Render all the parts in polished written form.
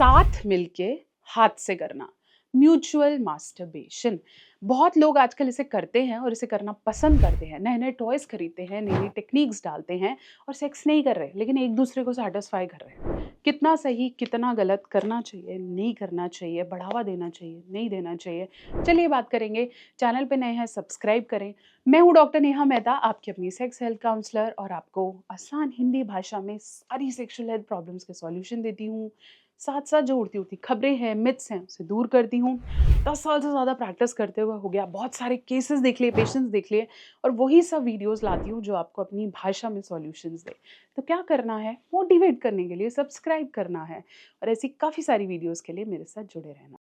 साथ मिलके हाथ से करना, म्यूचुअल मास्टरबेशन। बहुत लोग आजकल इसे करते हैं और इसे करना पसंद करते हैं। नए-नए टॉयज़ खरीदते हैं, नई-नई टेक्नीक्स डालते हैं और सेक्स नहीं कर रहे, लेकिन एक दूसरे को सैटिस्फाई कर रहे हैं। कितना सही, कितना गलत, करना चाहिए, नहीं करना चाहिए, बढ़ावा देना चाहिए, नहीं देना चाहिए। चलिए बात करेंगे। चैनल पे नए हैं, सब्सक्राइब करें। मैं हूँ डॉक्टर नेहा मेहता, आपकी अपनी सेक्स हेल्थ काउंसलर, और आपको आसान हिंदी भाषा में सारी सेक्सुअल हेल्थ प्रॉब्लम्स के सॉल्यूशन देती हूँ। साथ-साथ जो उड़ती-उड़ती खबरें हैं, मिथ्स हैं, उसे दूर करती हूँ। 10 साल से ज़्यादा प्रैक्टिस करते हुए हो गया, बहुत सारे केसेस देख लिए, पेशेंट्स देख लिए, और वही सब वीडियोज़ लाती हूँ जो आपको अपनी भाषा में सॉल्यूशंस दें। तो क्या करना है? मोटिवेट करने के लिए सब्सक्राइब करना है, और ऐसी काफ़ी सारी वीडियोज़ के लिए मेरे साथ जुड़े रहना।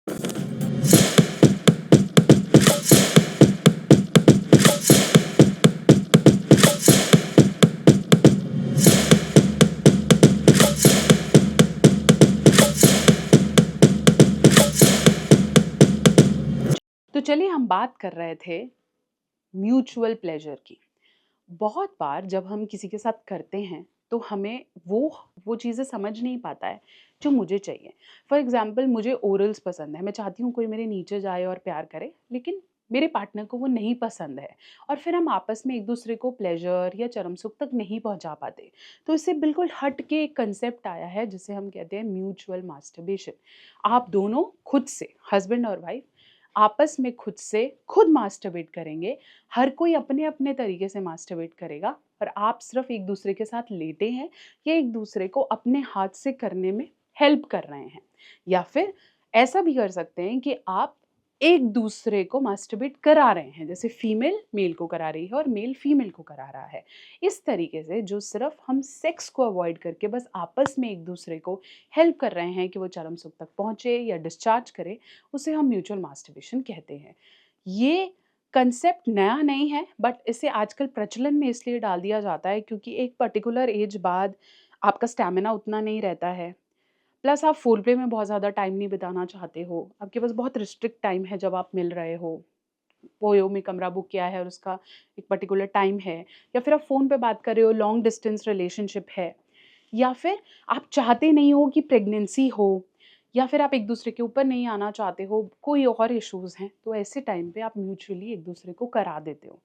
तो चलिए हम बात कर रहे थे म्यूचुअल प्लेजर की। बहुत बार जब हम किसी के साथ करते हैं तो हमें वो चीज़ें समझ नहीं पाता है जो मुझे चाहिए। फॉर एग्ज़ाम्पल, मुझे ओरल्स पसंद है, मैं चाहती हूँ कोई मेरे नीचे जाए और प्यार करे, लेकिन मेरे पार्टनर को वो नहीं पसंद है, और फिर हम आपस में एक दूसरे को प्लेजर या चरम सुख तक नहीं पहुँचा पाते। तो इससे बिल्कुल हट के एक कंसेप्ट आया है जिसे हम कहते हैं म्यूचुअल मास्टरबेशन। आप दोनों खुद से, हस्बैंड और वाइफ, आपस में खुद से खुद मास्टरबेट करेंगे। हर कोई अपने-अपने तरीके से मास्टरबेट करेगा, और आप सिर्फ़ एक दूसरे के साथ लेटे हैं या एक दूसरे को अपने हाथ से करने में हेल्प कर रहे हैं। या फिर ऐसा भी कर सकते हैं कि आप एक दूसरे को मास्टरबेट करा रहे हैं, जैसे फीमेल मेल को करा रही है और मेल फीमेल को करा रहा है। इस तरीके से जो सिर्फ़ हम सेक्स को अवॉइड करके बस आपस में एक दूसरे को हेल्प कर रहे हैं कि वो चरम सुख तक पहुँचे या डिस्चार्ज करे, उसे हम म्यूचुअल मास्टरबेशन कहते हैं। ये कंसेप्ट नया नहीं है, बट इसे आजकल प्रचलन में इसलिए डाल दिया जाता है क्योंकि एक पर्टिकुलर एज बाद आपका स्टैमिना उतना नहीं रहता है। प्लस आप फ़ोरप्ले में बहुत ज़्यादा टाइम नहीं बिताना चाहते हो। आपके पास बहुत रिस्ट्रिक्ट टाइम है जब आप मिल रहे हो। ओयो में कमरा बुक किया है और उसका एक पर्टिकुलर टाइम है, या फिर आप फ़ोन पे बात कर रहे हो, लॉन्ग डिस्टेंस रिलेशनशिप है, या फिर आप चाहते नहीं हो कि प्रेगनेंसी हो, या फिर आप एक दूसरे के ऊपर नहीं आना चाहते हो, कोई और इश्यूज़ हैं, तो ऐसे टाइम पे आप म्यूचुअली एक दूसरे को करा देते हो।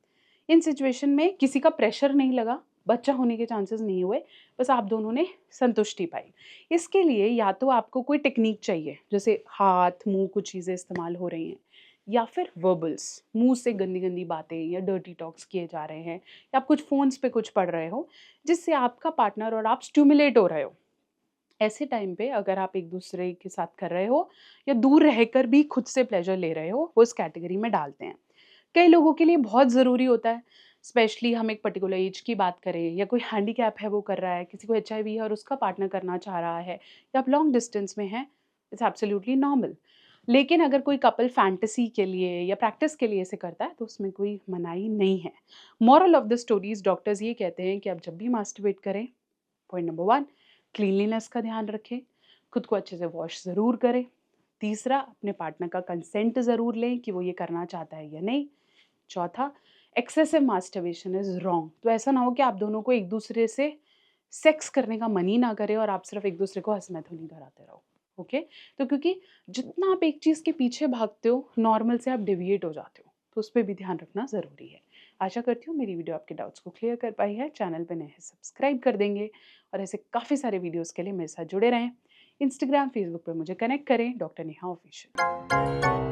इन सिचुएशन में किसी का प्रेशर नहीं लगा, बच्चा होने के चांसेस नहीं हुए, बस आप दोनों ने संतुष्टि पाई। इसके लिए या तो आपको कोई टेक्नीक चाहिए, जैसे हाथ, मुँह, कुछ चीज़ें इस्तेमाल हो रही हैं, या फिर वर्बल्स, मुँह से गंदी-गंदी बातें या डर्टी टॉक्स किए जा रहे हैं, या आप कुछ फ़ोन्स पे कुछ पढ़ रहे हो, जिससे आपका पार्टनर और आप स्टिम्युलेट हो रहे हो। ऐसे टाइम पे अगर आप एक दूसरे के साथ कर रहे हो या दूर रहकर भी खुद से प्लेज़र ले रहे हो, वो इस कैटेगरी में डालते हैं। कई लोगों के लिए बहुत ज़रूरी होता है, स्पेशली हम एक पर्टिकुलर एज की बात करें, या कोई हैंडीकैप है वो कर रहा है, किसी को एचआईवी है और उसका पार्टनर करना चाह रहा है, या आप लॉन्ग डिस्टेंस में हैं, इट्स एब्सोल्युटली नॉर्मल। लेकिन अगर कोई कपल फैंटेसी के लिए या प्रैक्टिस के लिए इसे करता है तो उसमें कोई मनाही नहीं है। Moral of the stories, doctors ये कहते हैं कि आप जब भी मास्टरबेट करें, पॉइंट नंबर 1, क्लीनलीनेस का ध्यान रखें, खुद को अच्छे से वॉश ज़रूर करें। तीसरा, अपने पार्टनर का कंसेंट ज़रूर लें कि वो ये करना चाहता है या नहीं। चौथा, एक्सेसिव मास्टरबेशन इज़ रॉन्ग। तो ऐसा ना हो कि आप दोनों को एक दूसरे से सेक्स करने का मन ही ना करे और आप सिर्फ़ एक दूसरे को हँसी-मैथुनी कराते रहो। ओके? तो क्योंकि जितना आप एक चीज़ के पीछे भागते हो, नॉर्मल से आप डेविएट हो जाते हो। तो उस पे भी ध्यान रखना ज़रूरी है। आशा करती हूँ मेरी वीडियो आपके डाउट्स को क्लियर कर पाई है। चैनल पे नए हैं, सब्सक्राइब कर देंगे, और ऐसे काफ़ी सारे वीडियोज़ के लिए मेरे साथ जुड़े रहें। इंस्टाग्राम, फेसबुक पे मुझे कनेक्ट करें, डॉक्टर नेहा ऑफिशियल।